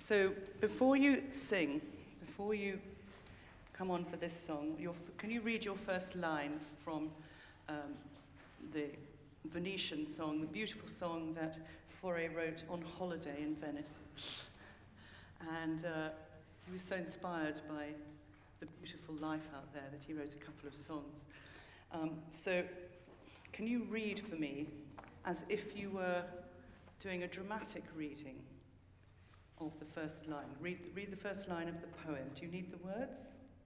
So before you sing, before you come on for this song, can you read your first line from the Venetian song, the beautiful song that Fauré wrote on holiday in Venice? And he was so inspired by the beautiful life out there that he wrote a couple of songs. So can you read for me as if you were doing a dramatic reading of the first line? Read the first line of the poem. Do you need the words?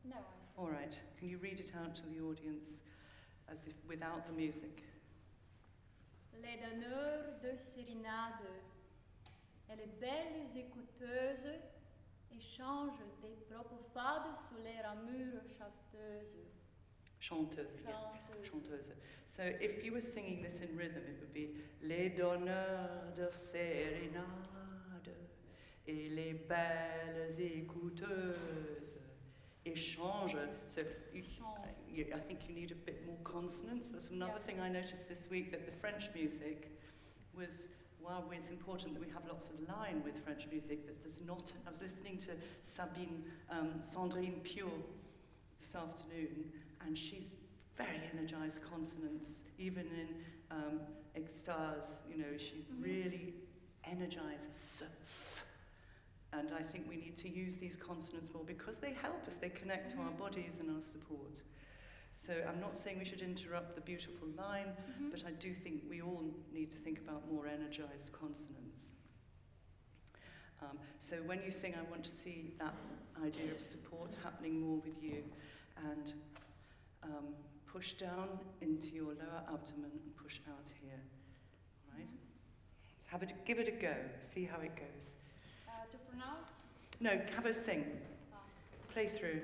No. All right. Can you read it out to the audience as if without the music? Les donneurs de sérénade et les belles écouteuses échangent des propos fades sous les ramures chanteuses. Chanteuse. So if you were singing this in rhythm, it would be les donneurs de sérénade et les belles écouteuses échangent. So I think you need a bit more consonance. That's another thing I noticed this week, that the French music was, while it's important that we have lots of line with French music, that there's not. I was listening to Sandrine Pure this afternoon, and she's very energized consonants, even in extase, she really energizes. And I think we need to use these consonants more because they help us, they connect to our bodies and our support. So I'm not saying we should interrupt the beautiful line, but I do think we all need to think about more energized consonants. So when you sing, I want to see that idea of support happening more with you, and push down into your lower abdomen and push out here, right? Give it a go, see how it goes. To pronounce? No, have a sing. Play through.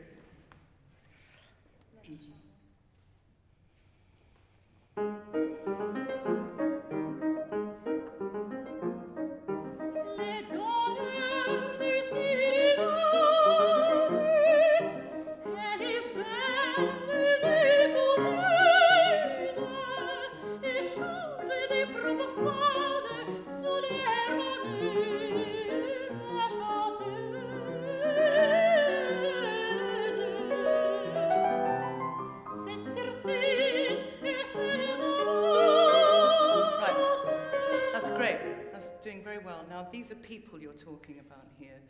Now these are people you're talking about here.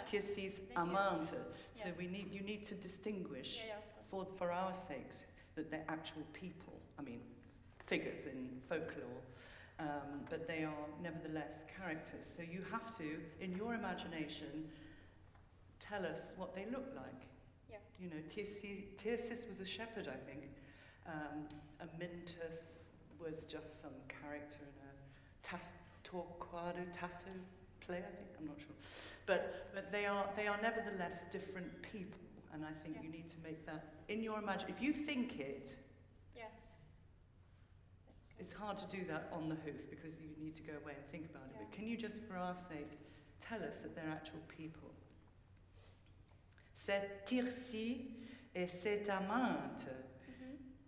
Tircis amante. So you need to distinguish for our sakes that they're actual people. I mean, figures in folklore, but they are nevertheless characters. So you have to, in your imagination, tell us what they look like. Tircis was a shepherd, I think. Amyntas was just some character in a Torquato Tasso play, I think, I'm not sure. But they are nevertheless different people, and I think you need to make that in your imagination. If you think it, it's hard to do that on the hoof because you need to go away and think about it. But can you just, for our sake, tell us that they're actual people? C'est Tircis et c'est amante.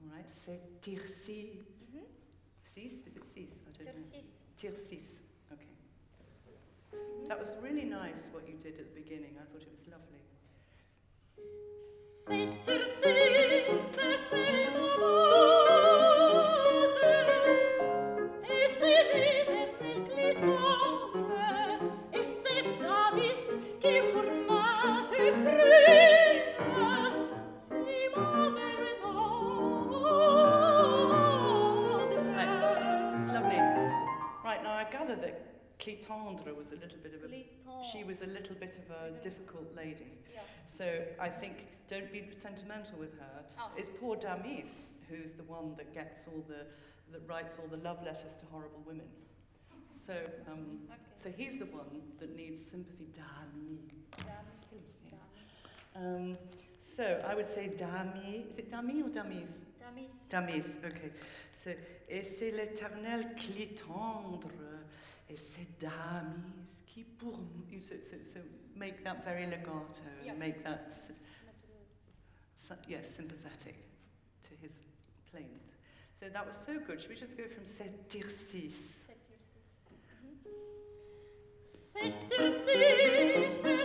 All right, c'est Tircis. Cis? Is it cis? I don't know. Tircis. Okay. That was really nice what you did at the beginning. I thought it was lovely. C'est Tircis, c'est amante, et c'est l'éternel clitandre, et c'est Davis qui pour moi te crée, si mon Right, now I gather that Clitandre was a little bit of a difficult lady. So I think don't be sentimental with her. It's poor Damis who's the one that writes all the love letters to horrible women. So so he's the one that needs sympathy. Damis. So I would say Dami. Is it Dami or Damis? Damis, okay. So, et c'est l'éternel clitandre, et c'est Damis qui pour... So make that very legato, make that sympathetic to his plaint. So that was so good. Should we just go from c'est Tircis? C'est Tircis, c'est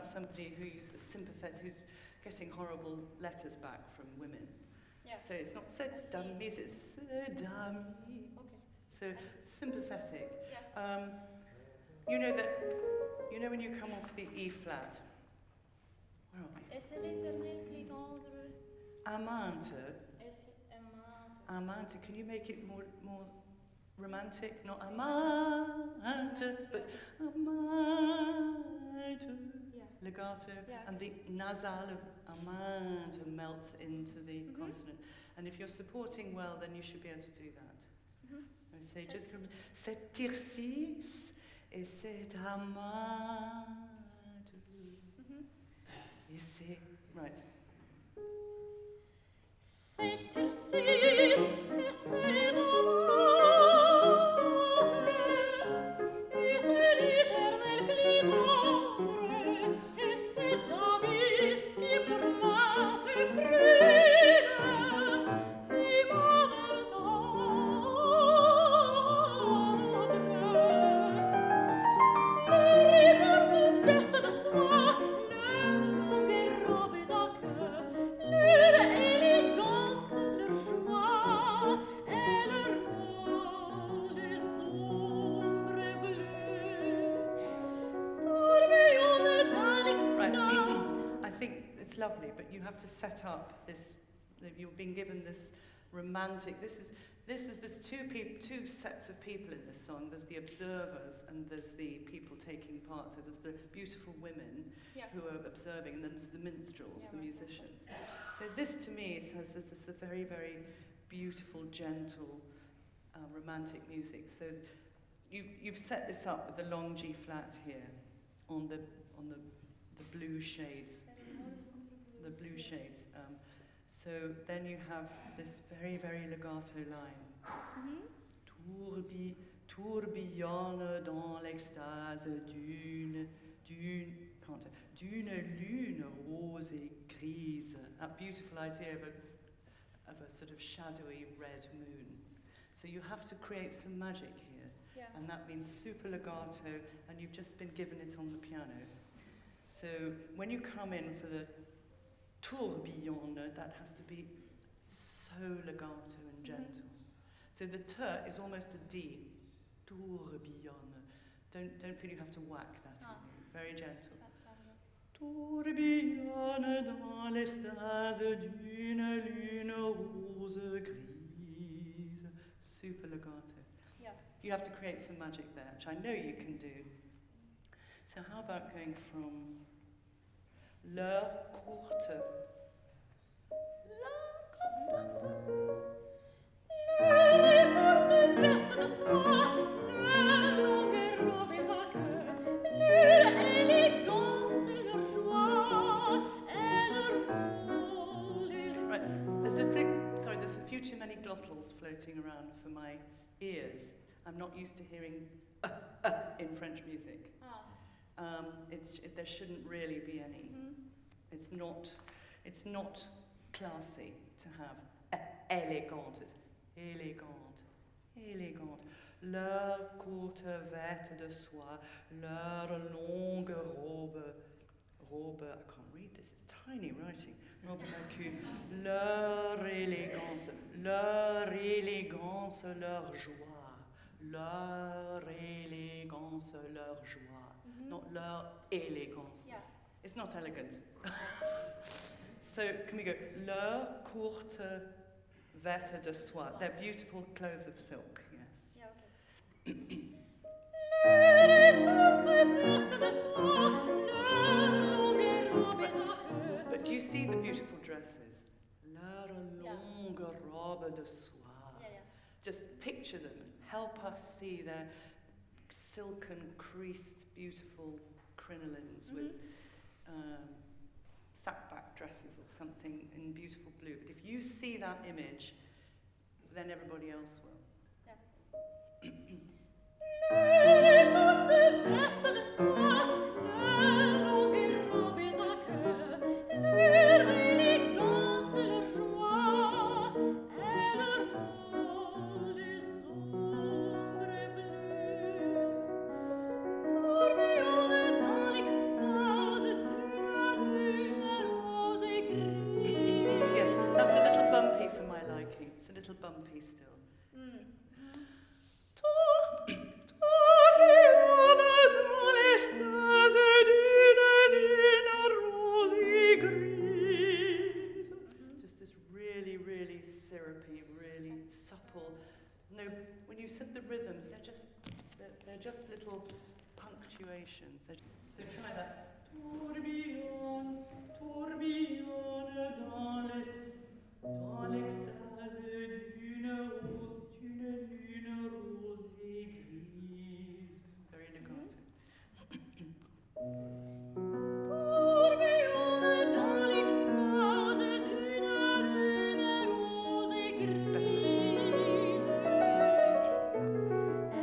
about somebody who's sympathetic, who's getting horrible letters back from women. Yeah. So it's not cette amis, it's cette amis. Okay. So sympathetic. Yeah. You know when you come off the E flat. Where are we? Et c'est l'éternel qui tendre. Amante. Et c'est amante. Amante. Can you make it more romantic? Not amante, but amante. Yeah. Legato. Yeah. And the nasal of amante melts into the consonant. And if you're supporting well, then you should be able to do that. I say just come. C'est tircis et c'est amante. Et c'est right. C'est Tircis et c'est amante, et c'est l'éternel qui tendre, et c'est Davis qui pour moi te prime, viva le tendre. Le regarde beste de soi, leur longue robe à queue, leur élégance, leur joie, et leur rôle de sombre bleu. Tourbillonne dans l'extase. I think it's lovely, but you have to set up this. You've been given this romantic. There's two sets of people in this song. There's the observers and there's the people taking part. So there's the beautiful women Yeah. who are observing, and then there's the minstrels, Yeah, the right. musicians. So this, to me, says this the very, very beautiful, gentle, romantic music. So you've set this up with the long G flat here on the blue shades. The blue shades. So then you have this very, very legato line. Tourbillonne dans l'extase d'une lune rose et grise. That beautiful idea of a sort of shadowy red moon. So you have to create some magic here. Yeah. And that means super legato, and you've just been given it on the piano. So when you come in for the tourbillonne, that has to be so legato and gentle. So the t is almost a D. Tourbillonne. Don't feel you have to whack that in. Very gentle. Tourbillonne dans l'extase d'une lune rose grise. Super legato. Yeah. You have to create some magic there, which I know you can do. So how about going from l'heure courte? Le beste de soi, leur longue robe à queue, leur élégance, leur joie, et leur rôle de Right, there's a few too many glottals floating around for my ears. I'm not used to hearing in French music. There shouldn't really be any. It's not classy to have élégante. It's élégante. Leur courte veste de soie, leur longue robe, I can't read this, it's tiny writing. Robe à queue, leur élégance, leur joie. Leur élégance, leur joie. Not leur élégance. Yeah. It's not elegant. So can we go? Leur courte veste de soie. They're beautiful clothes of silk. Yes. Yeah, okay. Le beste de soi, leur longue robe à queue. But do you see the beautiful dresses? Leur longue robe de soie. Yeah, yeah. Just picture them. Help us see their silken, creased, beautiful crinolines with sackback dresses or something in beautiful blue. But if you see that image, then everybody else will. Le beste de soi, leur longue robe à queue, leur élégance, leur joie, et leur rôle de sombre bleu. Tourbillonne dans l'extase d'une Just this really, really syrupy, really supple. No, when you said the rhythms, they're just little punctuations. So try that. Tourbillon, tourbillon dans l'extase d'une lune rose et grise. Very legato. Tourbillon dans l'extase d'une lune rose et grise.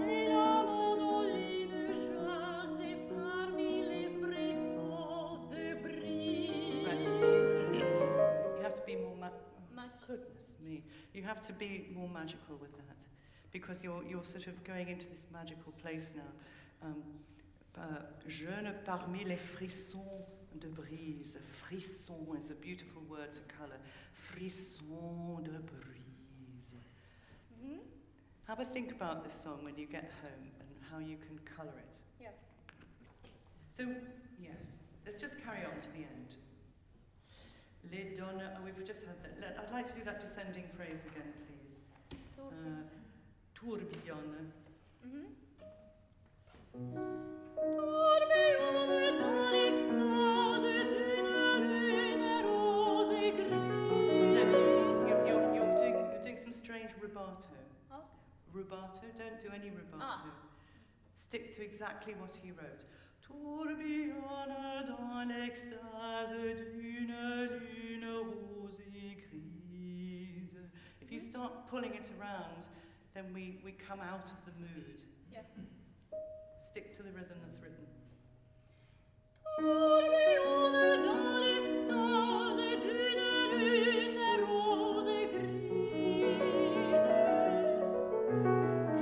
Et la mandoline jase parmi les frissons de brise. You have to be more goodness me. You have to be more magical with that, because you're sort of going into this magical place now. Jeune parmi les frissons de brise. Frisson is a beautiful word to colour. Frisson de brise. Have a think about this song when you get home and how you can colour it. Yeah. So, yes, let's just carry on to the end. Les donneurs, we've just had that. I'd like to do that descending phrase again, please. Tourbillon. Tourbillon dans l'extase d'une lune rose et grise. You're doing some strange rubato. Oh. Rubato, don't do any rubato. Ah. Stick to exactly what he wrote. Tourbillon dans l'extase d'une lune rose et grise. If you start pulling it around, then we come out of the mood. Yeah. Stick to the rhythm that's written. Tourbillon dans l'extase d'une lune rose et grise.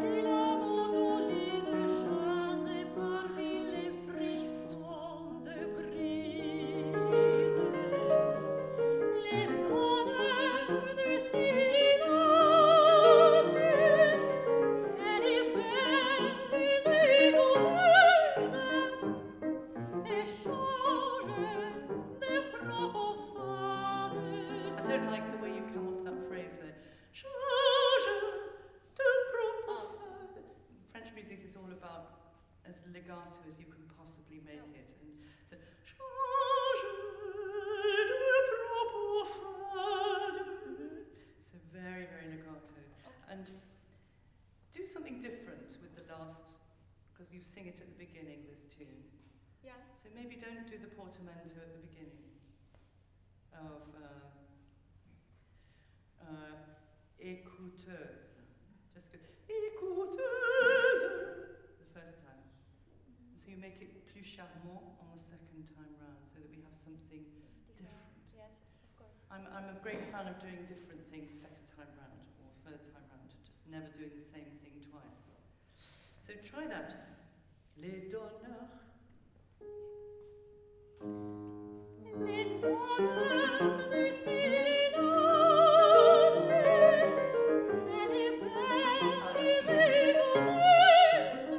Et la mandoline jase parmi les frissons de brise. Les donneurs de sérénade, elle est belle et écouteuse, et change de propos fades. I don't like the way you come off that phrase there. Change de propos fades. French music is all about as legato as you can possibly make it. And so, change de propos fades. So very, very legato. And do something different with the last, because you sing it at the beginning, this tune. Yeah. So maybe don't do the portamento at the beginning of écouteuse. Just go écouteuse the first time. So you make it plus charmant on the second time round, so that we have something different. Yes, of course. I'm a great fan of doing different things second time round or third time round, just never doing the same thing twice. So try that. Les donneurs. Les donneurs de sérénade, elle est belle et écouteuse.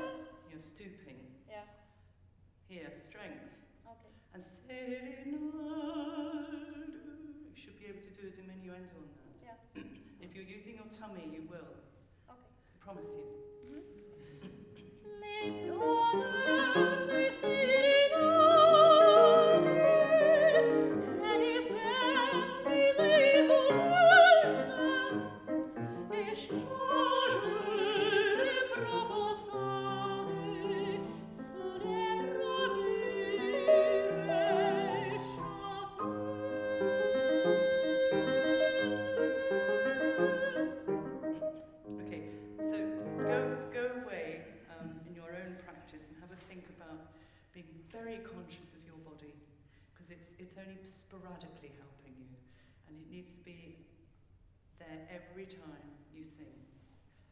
You're stooping. Yeah. Here, strength. Okay. And serenade. You should be able to do a diminuendo on that. Yeah. If you're using your tummy, you will. Okay. I promise you. Les donneurs de sérénade, elle est belle et écouteuse, et change de propos fades sous les robures chanteuses. Okay, so go away in your own practice and have a think about being very conscious of your body, because it's only sporadically helping you, and it needs to be there every time you sing.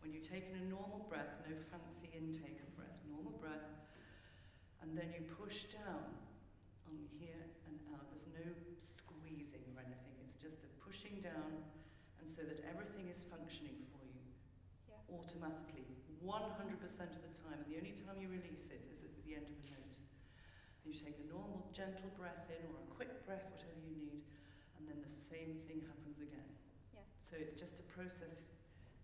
When you take in a normal breath, no fancy intake of breath, normal breath, and then you push down on here and out. There's no squeezing or anything, it's just a pushing down, and so that everything is functioning for you. Yeah. automatically, 100% of the time, and the only time you release it is at the end of a note. And you take a normal, gentle breath in, or a quick breath, whatever you need, and then the same thing happens again. Yeah. So it's just a process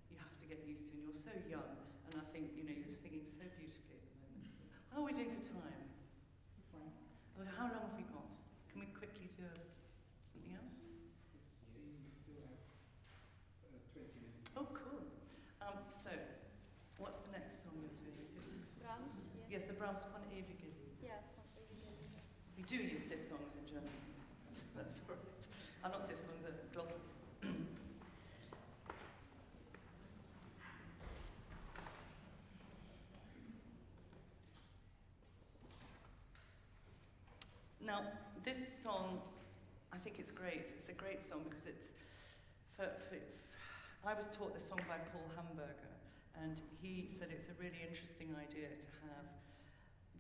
you have to get used to, and you're so young, and I think, you're singing so beautifully at the moment. So, how are we doing for time? Fine. Oh, how long have we got? Can we quickly do something else? Let's see, we still have 20 minutes. Oh, cool. So, what's the next song we're doing? Is it? Brahms, yes. Yes, the Brahms von ewiger. Yeah, von ewiger. We do use diphthongs in German. That's all right. Not diphthongs, they're glottals. Now, this song, I think it's great. It's a great song because it's I was taught this song by Paul Hamburger, and he said it's a really interesting idea to have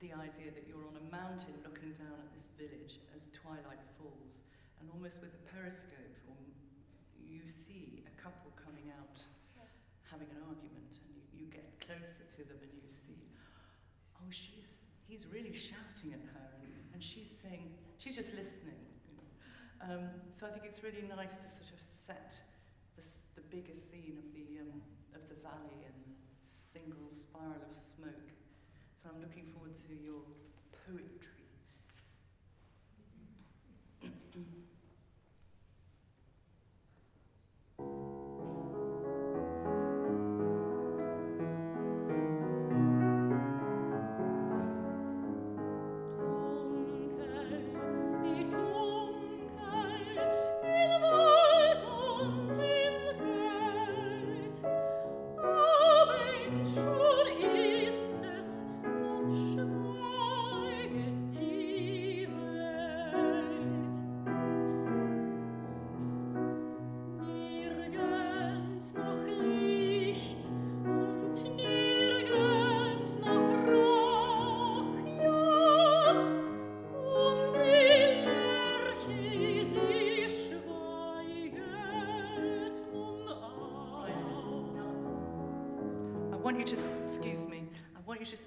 the idea that you're on a mountain looking down at this village as twilight falls, and almost with a periscope, you see a couple coming out having an argument, and you get closer to them and you see, oh, he's really shouting at her, and she's saying, she's just listening. So I think it's really nice to sort of set the bigger scene of the valley and the single spiral of smoke. So I'm looking forward to your poetry.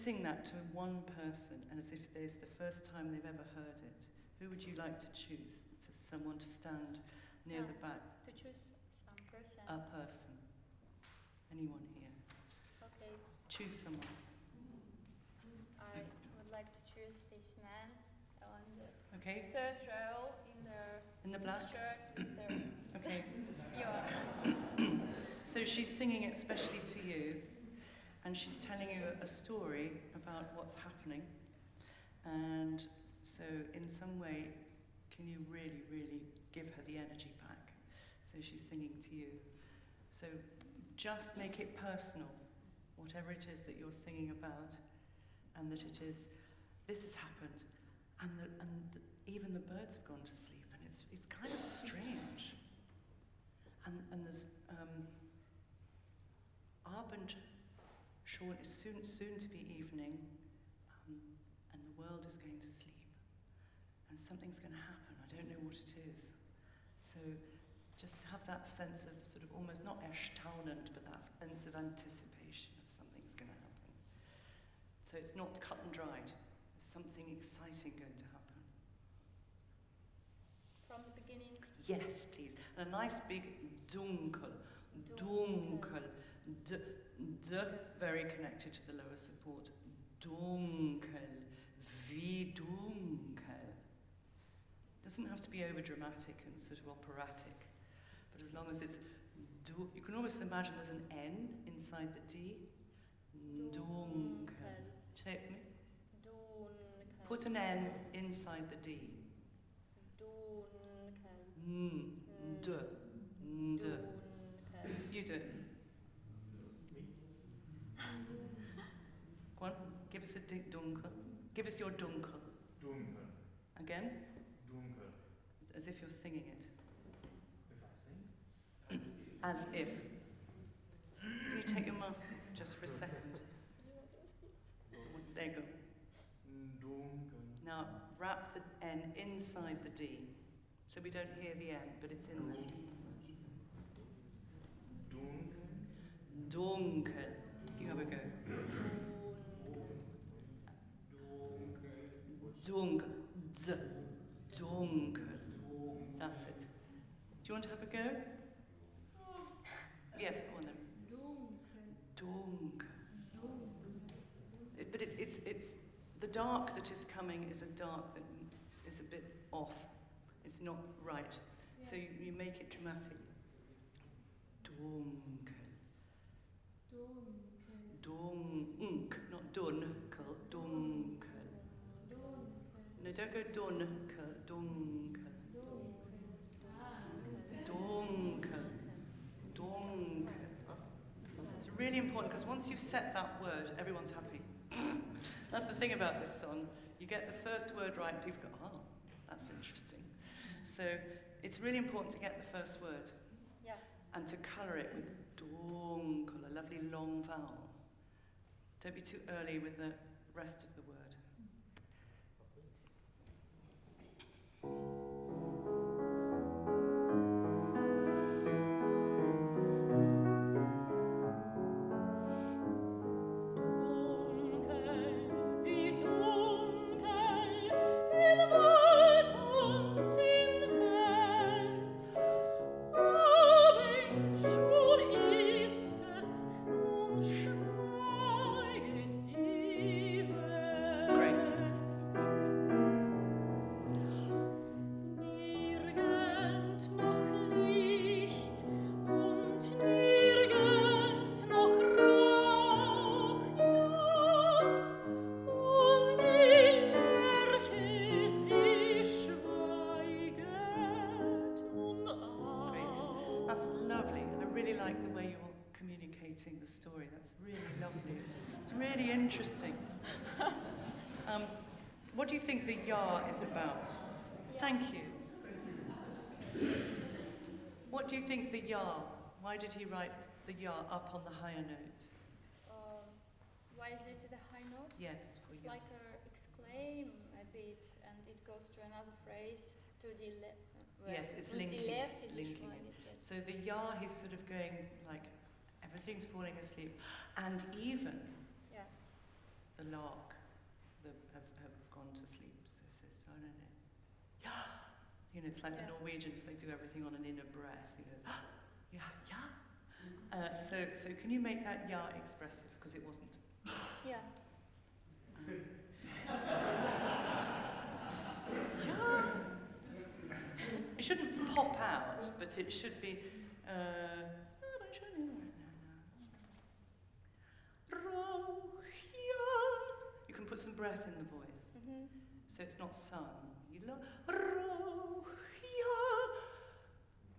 Sing that to one person, and as if it's the first time they've ever heard it. Who would you like to choose? To someone to stand near the back? To choose some person. A person. Anyone here? Okay. Choose someone. I would like to choose this man on the okay. third row in the black shirt with the okay. Vior. So she's singing it especially to you. And she's telling you a story about what's happening. And so in some way, can you really, really give her the energy back? So she's singing to you. So just make it personal, whatever it is that you're singing about, and that it is, this has happened, and even the birds have gone to sleep, and it's kind of strange. And there's Abend, short, is soon to be evening, and the world is going to sleep, and something's going to happen. I don't know what it is. So just have that sense of sort of almost not erstaunend, but that sense of anticipation of something's going to happen. So it's not cut and dried. There's something exciting going to happen. From the beginning? Yes, please. And a nice big dunkel. Dunkel. D, very connected to the lower support. Dunkel. Wie dunkel. Doesn't have to be over dramatic and sort of operatic, but as long as it's you can almost imagine there's an N inside the D. Dunkel. Say it with me. Dunkel. Put an N inside the D. Dunkel. D. Dunkel. You do it. Go on, give us a dunkel. Give us your dunkel. Dunkel. Again? Dunkel. As if you're singing it. If I sing? As if. Can you take your mask off just for a second? There you go. Dunkel. Now wrap the N inside the D, so we don't hear the N, but it's in there. Dunkel. Dunkel. Dunkel. D. Dunkel. That's it. Do you want to have a go? Yes, go on then. Dunkel. But it's the dark that is coming is a dark that is a bit off. It's not right. So you make it dramatic. Dunkel. Dunk, not dunkel, dunkel. No, don't go dunkel, dunkel. Dunkel, dunkel. It's really important because once you've set that word, everyone's happy. That's the thing about this song. You get the first word right, and people go, oh, that's interesting. So it's really important to get the first word. Yeah. And to colour it with dunkel, a lovely long vowel. Don't be too early with the rest of the word. The story. That's really lovely. It's really interesting. What do you think the ya is about? Yeah. Thank you. What do you think the ya? Why did he write the ya up on the higher note? Why is it the high note? Yes. It's like a exclaim a bit, and it goes to another phrase to the yes, it's linking. It's linking it. Yes. So the ya, he's sort of going like everything's falling asleep, and even the lark have gone to sleep. So it says, no. You know, it's like the Norwegians, they do everything on an inner breath. You know, so can you make that ya expressive? Because it wasn't. Yeah. It shouldn't pop out, but it should be. You can put some breath in the voice, so it's not sung.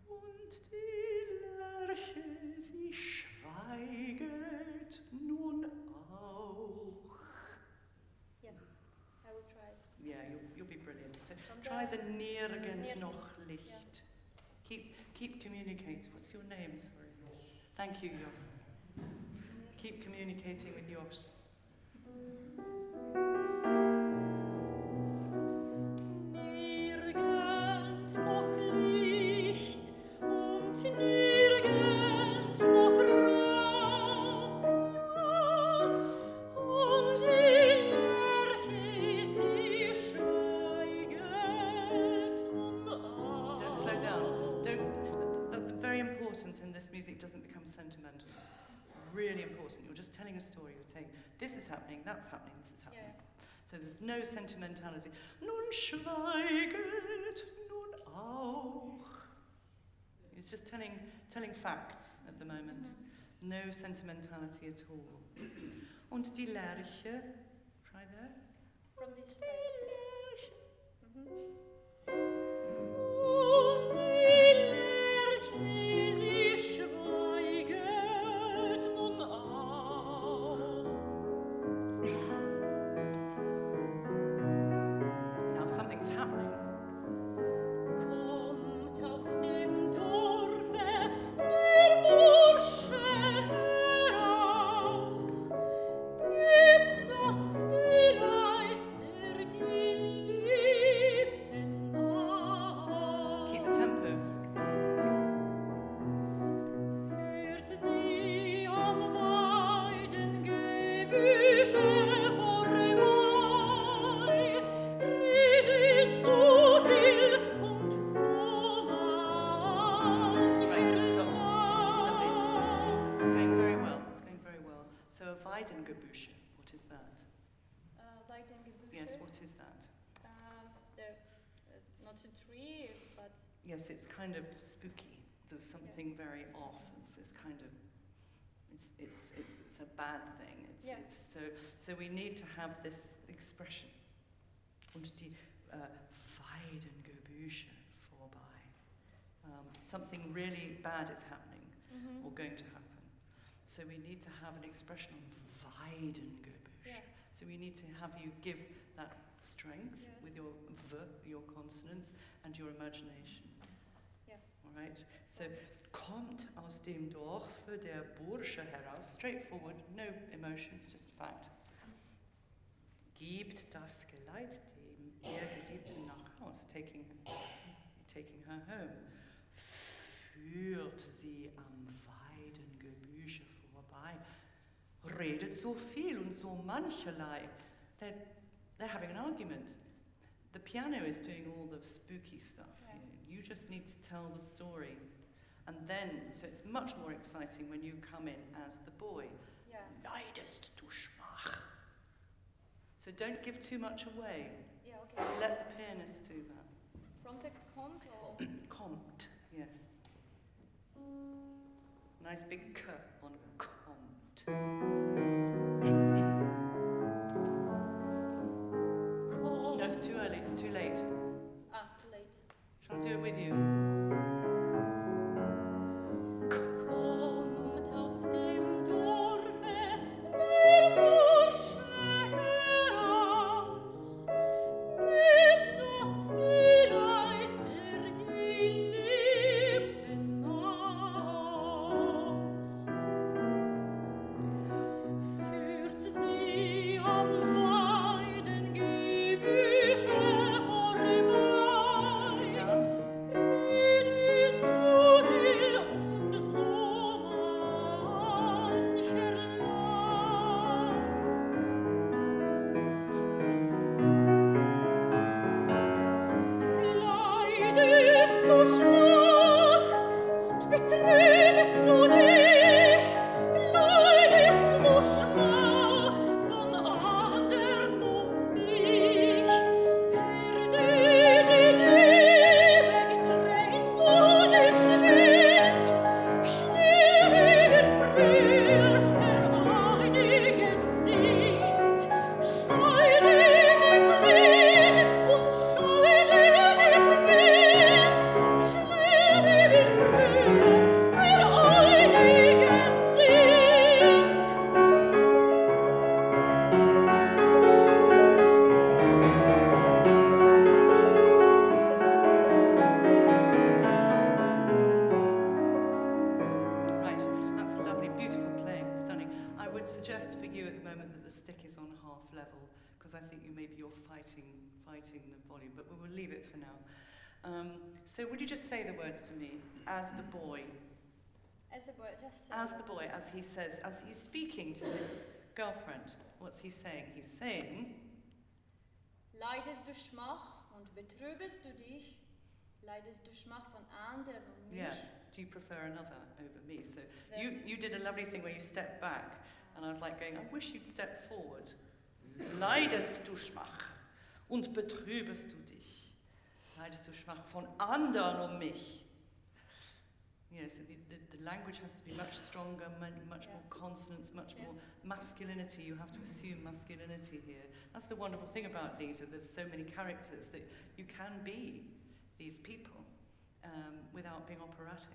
Und die Lerche, sie schweiget nun auch. Yeah, I will try. Yeah, you'll be brilliant. So try the nirgends noch Licht. Yeah. Keep communicating. What's your name? Sorry. Thank you, Jos. Keep communicating with Jos. Nirgend noch Licht und nirgend noch Rauch, und die Lerche, sie schweiget nun auch. Don't slow down. That's very important in this music. Doesn't become sentimental. Really important. You're just telling a story. You're saying, this is happening, that's happening, this is happening. Yeah. So there's no sentimentality. Nun schweiget, nun auch. It's just telling facts at the moment. No sentimentality at all. Und die Lerche. Try there. From this phrase. Und die Lerche, sie schweiget nun auch. Now something's happening. Kommt aus dem Dorfe der Bursche heraus, gibt das Elend der Geliebten nach. Keep the tempo. Führt sie am Weidengebüsche vorbei, So a Wijzenbeek, what is that? Wijzenbeek. Yes, what is that? Not a tree, but Yes, it's kind of spooky. There's something very off. It's kind of, it's a bad thing. So we need to have this expression. Und die Wijzenbeek vorbei. Something really bad is happening or going to happen. So we need to have an expression on Wijzenbeek. Yeah. So we need to have you give that strength Yes. with your your consonants and your imagination. Yeah. All right. So kommt aus dem Dorfe der Bursche heraus, straightforward, no emotions, just fact. Gibt das Geleit dem Geliebten nach Haus, taking her home. Führt sie am Weidengebüsche vorbei. Redet so viel und so mancherlei. They're having an argument. The piano is doing all the spooky stuff. Yeah. You just need to tell the story. And then, so it's much more exciting when you come in as the boy. yeah. Leidest du Schmach. So don't give too much away. Yeah, okay. Let the pianist do that. From the kommt or Kommt, yes. Nice big k on kommt. No, it's too early, it's too late. too late. Shall I do it with you? Kommt aus dem Dorfe der Bursche heraus, gibt das Geleit der Geliebten aus. Führt sie am Weidengebüsche vorbei, Down. redet so viel und so mancherlei. Leidest du Schmach und betrübst du dich, leidest du Schmach von andern mich, werde die Liebe getrennt so geschwind, schnell wir früher vereiniget sind, Scheide mit Regen und Scheide mit Wind, schnell wir früher vereiniget sind. Right, that's lovely, beautiful playing, stunning. I would suggest for you at the moment that the stick is on half level, because I think you're fighting the volume, but we will leave it for now. So would you just say the words to me, as the boy, As the boy just as the boy, as he says, as he's speaking to his girlfriend, what's he saying? He's saying, Leidest du Schmach und betrübest du dich, leidest du Schmach von anderen und mich. yeah, do you prefer another over me? So Then- you did a lovely thing where you stepped back, and I was like going, I wish you'd step forward. Leidest du Schmach und betrübest du dich. Leidest du Schmach von anderen mich. You know, so the language has to be much stronger, much Yeah. more consonants, much Yeah. more masculinity. You have to assume masculinity here. That's the wonderful thing about Lieder. There's so many characters that you can be these people without being operatic.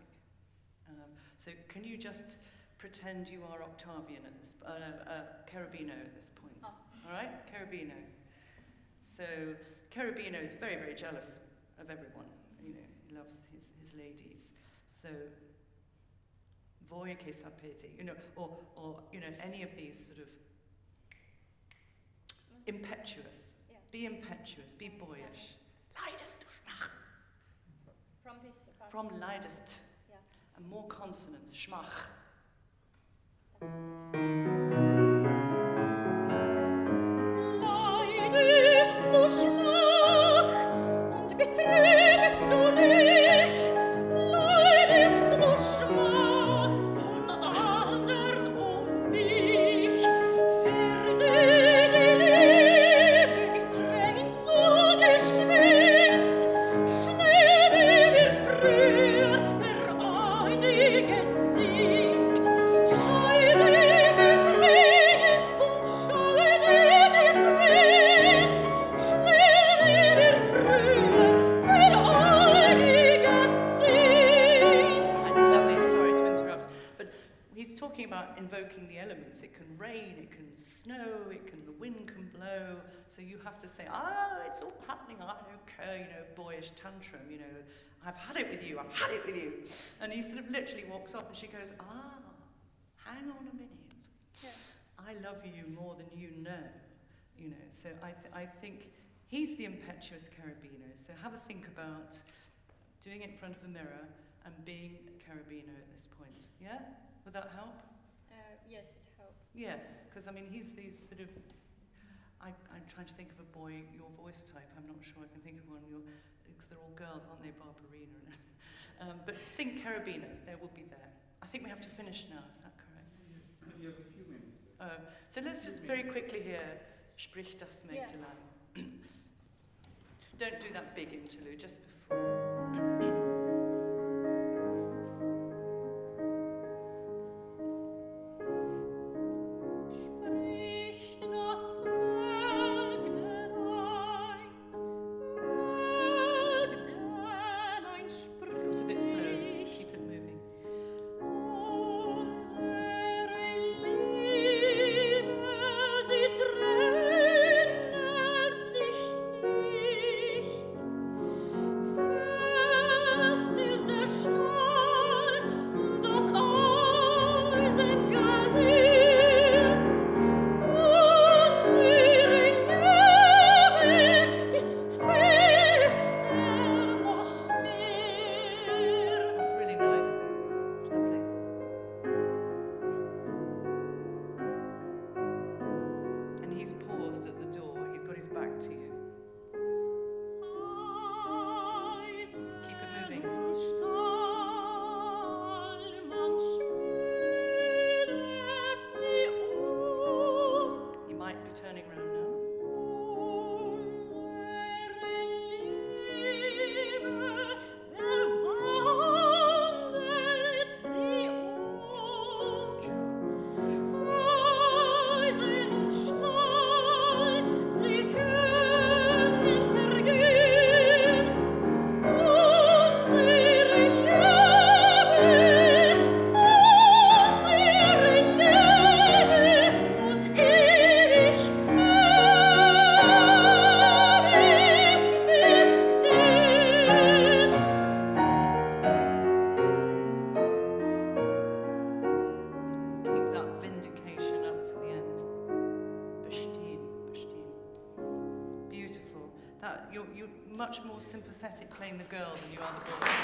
So can you just pretend you are Octavian at this, Cherubino at this point? Oh. All right, Cherubino. So Cherubino is very, very jealous of everyone. You know, he loves his ladies. So voi che sapete, you know, or you know, any of these sort of impetuous. Yeah. Be impetuous. Be boyish. Leidest du Schmach. From this part. From leidest. Yeah. And more consonants. Schmach. Leidest du Schmach und betrübest du dich, leidest du Schmach von andern mich, elements. It can rain, it can snow, the wind can blow. So you have to say, it's all happening. I don't care, boyish tantrum, I've had it with you. And he sort of literally walks off and she goes, hang on a minute. Yeah. I love you more than you know. So I think he's the impetuous carabiner. So have a think about doing it in front of the mirror and being a carabiner at this point. Yeah? Would that help? Yes, it helps. Yes, because he's these sort of. I'm trying to think of a boy your voice type. I'm not sure I can think of one. Because they're all girls, aren't they? Barbarina. But think carabiner. There will be there. I think we have to finish now. Is that correct? You have a few minutes. So let's just very quickly hear Sprich das Mägdelein. Don't do that big interlude, just before. You're much more sympathetic playing the girl than you are the boy.